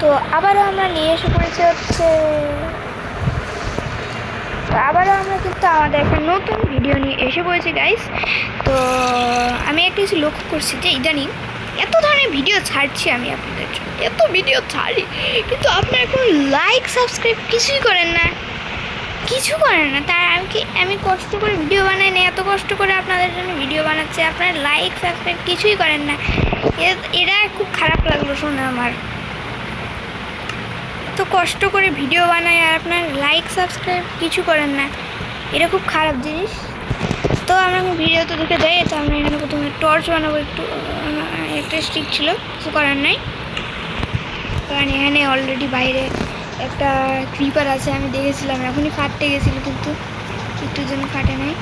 তো আবারও আমরা নিয়ে এসে পড়েছি হচ্ছে, তো আবারও আমরা কিন্তু আমাদের একটা নতুন ভিডিও নিয়ে এসে পড়েছি গাইস। তো আমি একটা কিছু লক্ষ্য করছি যে ইদানিং এত ধরনের ভিডিও ছাড়ছি আমি আপনাদের জন্য, এত ভিডিও ছাড়ি, কিন্তু আপনারা কোনো লাইক সাবস্ক্রাইব কিছুই করেন না, কিছু করেন না। তাই আমি কষ্ট করে ভিডিও বানাই না, এত কষ্ট করে আপনাদের জন্য ভিডিও বানাচ্ছি, আপনারা লাইক সাবস্ক্রাইব কিছুই করেন না। এটা খুব খারাপ লাগলো শুনে আমার। এত কষ্ট করে ভিডিও বানাই আর আপনার লাইক সাবস্ক্রাইব কিছু করেন না, এটা খুব খারাপ জিনিস। তো আমরা ভিডিও তো ঢুকে যাই। তো আমরা এখানে প্রথমে টর্চ বানাবো, একটা স্টিক ছিল, কিছু করার নাই, কারণ এখানে অলরেডি বাইরে একটা ক্রিপার আছে, আমি দেখেছিলাম এখনই ফাটতে গেছিলো, কিন্তু একটুর জন্য ফাটে নাই।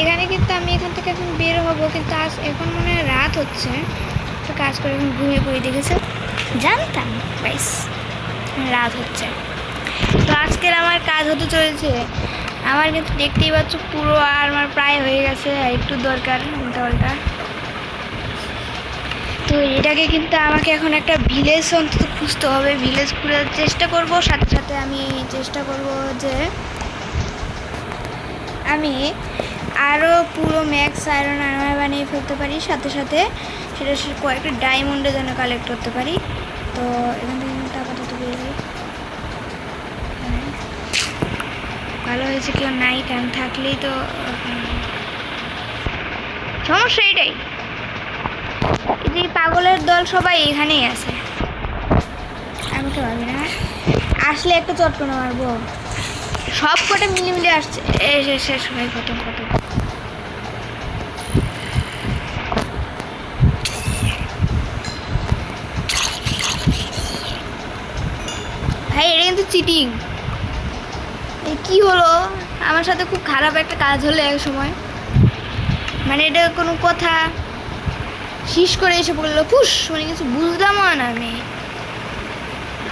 এখানে কিন্তু আমি এখান থেকে এখন বের হবো, কিন্তু এখন মনে হয় রাত হচ্ছে, তো কাজ করে এখন ঘুমিয়ে পড়ে দেখেছে, জানতাম বাইস রাত হচ্ছে। তো আজকের আমার কাজ হতে চলেছে, আমার কিন্তু দেখতেই পাচ্ছ পুরো আর আমার প্রায় হয়ে গেছে, একটু দরকার উল্টা। তো এটাকে কিন্তু আমাকে এখন একটা ভিলেজ অন্তত খুঁজতে হবে, ভিলেজ খোঁজার চেষ্টা করব। সাথে সাথে আমি চেষ্টা করব যে আমি আরও পুরো ম্যাক্স আয়রন আর্মার বানিয়ে ফেলতে পারি, সাথে সাথে সেটা কয়েকটা ডায়মন্ডে যেন কালেক্ট করতে পারি। তো এখান থেকে কিন্তু আপাতত পেয়ে যাই, ভালো হয়েছে কেউ নাই, কারণ থাকলেই তো সমস্যা। এটাই এই পাগলের দল সবাই এখানেই আছে, আমি তো ভাবি না আসলে একটা চটকনা মারবো, সব কটা মিলে আসছে, এসে শেষ হয়ে কত ভাই। এটা কিন্তু চিটিং, কি হলো আমার সাথে? খুব খারাপ একটা কাজ হলো এক সময়, মানে এটা কোনো কথা, শীষ করে এসে পড়লো ফুস, মানে কিছু বুঝলামও না আমি।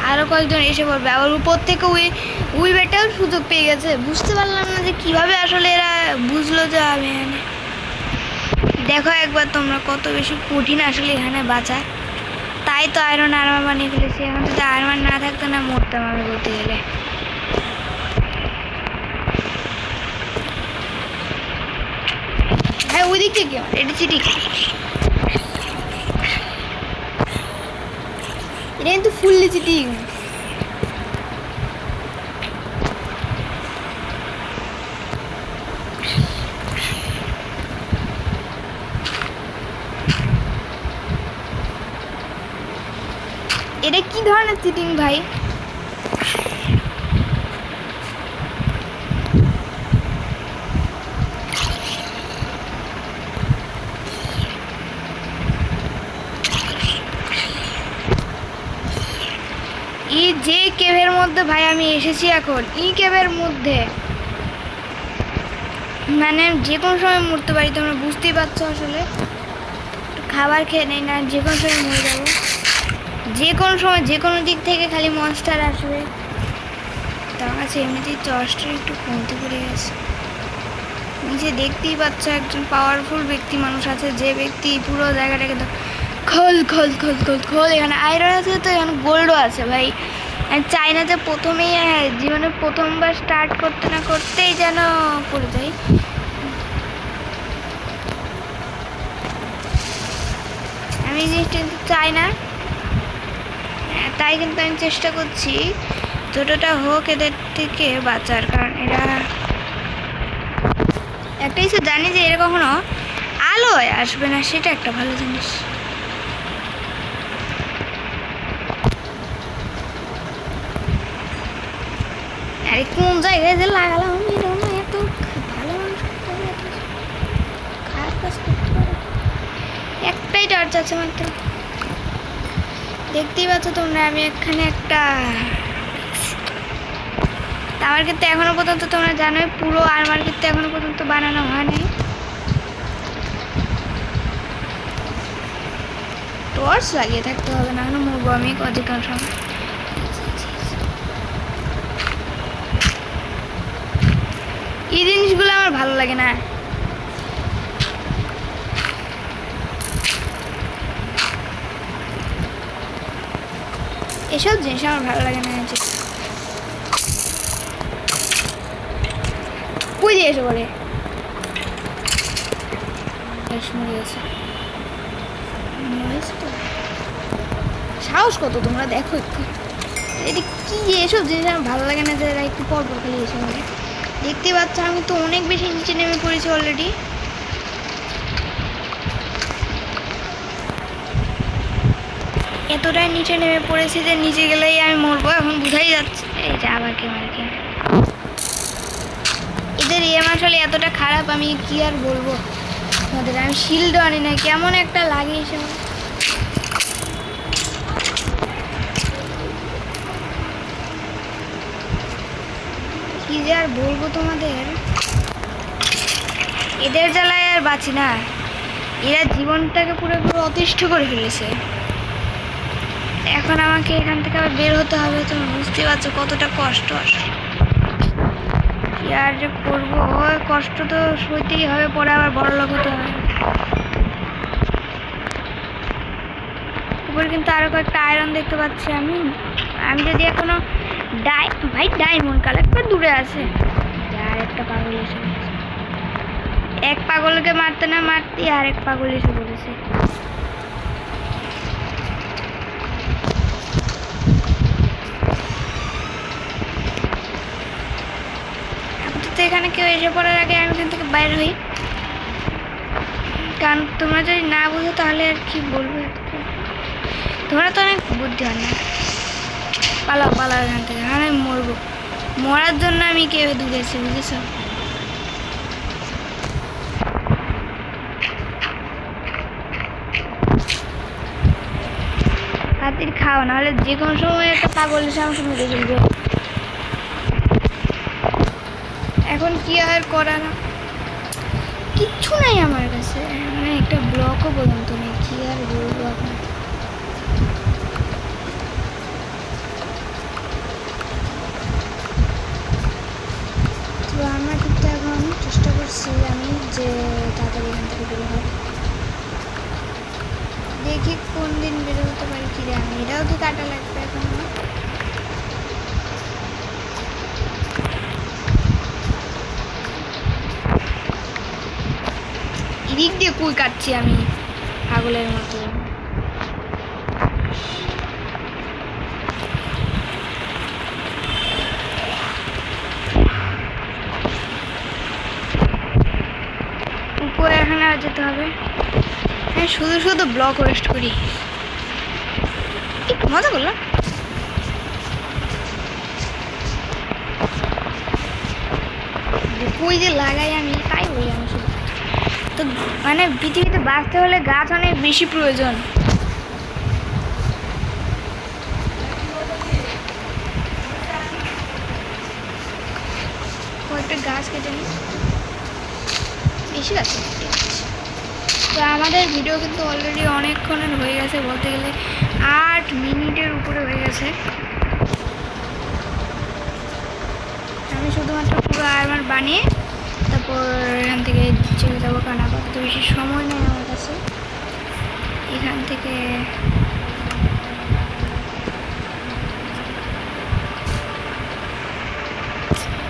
আরও কয়েকজন এসে পড়বে, আবার উপর থেকে উই বেটাও সুযোগ পেয়ে গেছে, বুঝতে পারলাম না যে কিভাবে আসলে এরা বুঝলো যে আমি এখানে। দেখো একবার তোমরা কত বেশি কঠিন আসলে এখানে বাঁচা, তাই তো আয়রন আর্মার বানিয়ে ফেলেছি। এখন যদি আর্মার না থাকতো না মরতাম আমি বলতে গেলে। হ্যাঁ ওই দিক থেকে এটা চিটিং, এটা কিন্তু ফুললি চিটিং। এটা কি ধরনের চিটিং ভাই? এই যে কেভের মধ্যে ভাই আমি এসেছি এখন, এই কেভের মধ্যে মানে যে কোনো সময় মরতে পারি, তোমরা বুঝতেই পারছো। আসলে খাবার খেয়ে নেই না, যে কোনো সময় মরে যাবো, যে কোনো সময় যে কোনো দিক থেকে খালি মনস্টার আসবে। তার কাছে এমনিতেই টর্চটা একটু কমতে পড়ে গেছে। নিচে দেখতেই পাচ্ছ একজন পাওয়ারফুল ব্যক্তি মানুষ আছে, যে ব্যক্তি পুরো জায়গাটাকে খোল খোল খোল খোল খোল। এখানে আয়রন আছে, তো এখানে গোল্ডও আছে ভাই। আমি চাই না যে প্রথমেই জীবনে প্রথমবার স্টার্ট করতে না করতেই যেন পড়ে যাই। আমি জিনিসটা কিন্তু চাই না, তাই কিন্তু আমি চেষ্টা করছি যতটা হোক এদের থেকে বাঁচার, কারণ এরা একটা কিছু জানি যে এরা কখনো আলোয় আসবে না, সেটা একটা ভালো জিনিস। আরে কোন জায়গায় যে লাগালাম আমি, এত ভালো মানুষ খারাপ কাজ করতে পারে। একটাই টর্চ আছে মাত্র, দেখতেই পাচ্ছ তোমরা। আমি এখানে একটা আমার কিন্তু এখনো পর্যন্ত তোমরা জানোই পুরো আর্মার কিন্তু এখনো পর্যন্ত বানানো হয়নি। টর্চ লাগিয়ে থাকতে হবে, না হলে মরবো আমি অধিকাংশ সময়। এই জিনিসগুলো আমার ভালো লাগে না। এসব জিনিস আমার ভালো লাগে না। যে কই দিয়ে এসে বলে সাহস কত তোমরা দেখো একটু। এটা কি যে এসব জিনিস আমার ভালো লাগে না, যারা একটু পর পর খালি এসে বলে। দেখতে পাচ্ছ আমি তো অনেক বেশি নিচে নেমে পড়েছি অলরেডি। এতটাই নিচে নেমে পড়েছি যে নিচে গেলেই আমি মরবো, এখন বুঝাই যাচ্ছে। এই যে আবার কে মারে কে, এদের এম আসলে এতটা খারাপ আমি কি আর বলবো তোমাদের। আমি শিল্ডও আনি না, কেমন একটা লাগে এসব। কি যে আর বলবো তোমাদের, এদের জ্বালায় আর বাঁচি না। এরা জীবনটাকে পুরোপুরি অতিষ্ঠ করে ফেলেছে। এখন আমাকে এখান থেকে আবার বের হতে হবে, তুমি বুঝতে পারছো কতটা কষ্ট। কি আর যে করবো, কষ্ট তো সইতেই হবে, পরে আবার বড় লোক হতে হবে। উপরে কিন্তু আরো কয়েকটা আয়রন দেখতে পাচ্ছি আমি। যদি এখনো ভাই ডায়মন্ড কালেক্টর দূরে আছে। আর একটা পাগল এসে পড়েছে, এক পাগলকে মারতে না মারতে আর এক পাগল এসে পড়েছে। এখানে কেউ এসে পড়ার আগে আমি এখান থেকে বাইরে হই, কারণ তোমরা যদি না বুঝো তাহলে আর কি বলবো। তোমরা তো অনেক বুদ্ধিমান না। পালাও এখান থেকে, আমি মরবো। মরার জন্য আমি কেউ ঢুকেছি, বুঝেছ? হাতির খাও, নাহলে যে কোনো সময় একটা পাগল এসে আমার সঙ্গে দেখে ফেলবে। এখন কি আর করার, কিচ্ছু নাই আমার কাছে, মানে একটা ব্লকও পর্যন্ত নেই। কি আর বলবো আপনার। তো আমরা কিন্তু এখন চেষ্টা করছি আমি যে তাড়াতাড়ি এখান থেকে বেরো হয়। দেখি কোন দিন বেরো হতে পারি। কি রে, আমি এটাও কি কাটা লাগবে এখন আমার? এদিক দিয়ে কুই কাটছি আমি পাগলের মতো। উপরে এখানে আর যেতে হবে। হ্যাঁ, শুধু ব্লক ওয়েস্ট করি, একটু মজা করলাম। কই যে লাগাই আমি তাই বলি আমি শুধু। তো মানে পৃথিবীতে বাঁচতে হলে গাছ অনেক বেশি প্রয়োজন। কয়েকটা গাছ কেটে নিই, বেশি গাছ। তো আমাদের ভিডিও কিন্তু অলরেডি অনেকক্ষণের হয়ে গেছে, বলতে গেলে 8 মিনিটের উপরে হয়ে গেছে। আমি শুধুমাত্র পুরো আর্মার বানিয়ে তারপর এখান থেকে চলে যাবো, কারণ আপাতত বেশি সময় নেই আমার কাছে। এখান থেকে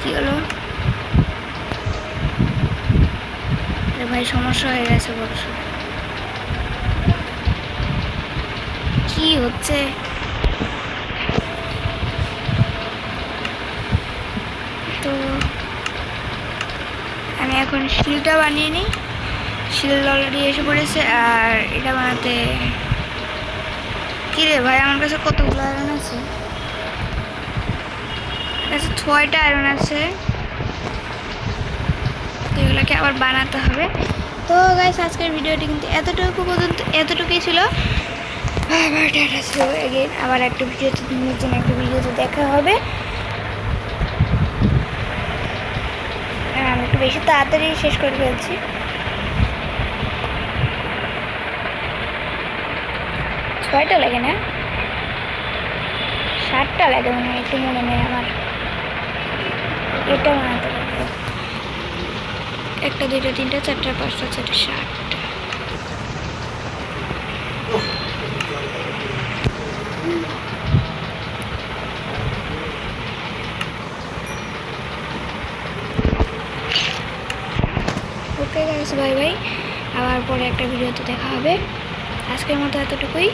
কি হলো ভাই, সমস্যা হয়ে গেছে বড়। কি হচ্ছে? তো আমি এখন শিলটা বানিয়ে নিই। শিল অলরেডি এসে পড়েছে, আর এটা বানাতে কি রে ভাই, আমার কাছে কতগুলো আয়রন আছে? আমার কাছে 6টা আয়রন আছে, এগুলোকে আবার বানাতে হবে। তো গাইস, আজকের ভিডিওটি কিন্তু এতটুকুই ছিল। আবার একটা ভিডিওতে দেখা হবে। আমি একটু বেশি তাড়াতাড়ি শেষ করে ফেলছি। ছয়টা লাগে না, 7টা লাগে মনে হয়, একটু মনে নেই আমার। এটা বানাতে পারবো 1টা 2টা 3টা 4টা 5টা 6টা 7টা। Okay guys, bye bye. আবার পরে একটা ভিডিওতে দেখা হবে। আজকের মতো এতটুকুই।